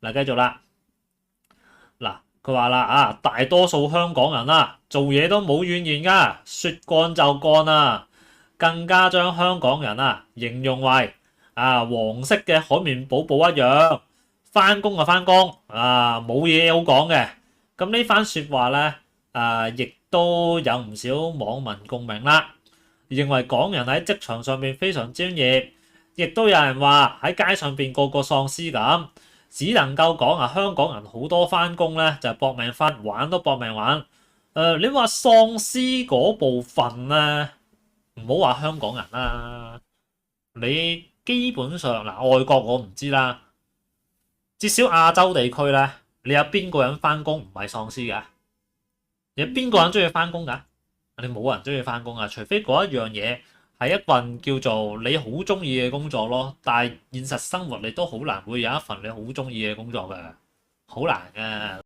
嗱，繼續啦。嗱，佢話啦大多數香港人做嘢都冇怨言噶，說幹就幹啊，更加將香港人形容為黃色嘅海綿寶寶一樣，翻工就翻工冇嘢好講嘅。咁呢番說話咧亦都有唔少網民共鳴啦，認為港人喺職場上面非常專業，亦都有人話喺街上邊個個喪屍咁。只能夠講香港人好多翻工咧就係搏命翻，玩都搏命玩。你話喪屍嗰部分咧，唔好話香港人啦，你基本上外國我唔知啦，至少亞洲地區咧，你有邊個人翻工唔係喪屍㗎？有邊個人中意翻工㗎？你冇人中意翻工啊，除非嗰一樣嘢係一份叫做你好中意嘅工作咯。但係現實生活你都好難會有一份你好中意嘅工作嘅，好難嘅。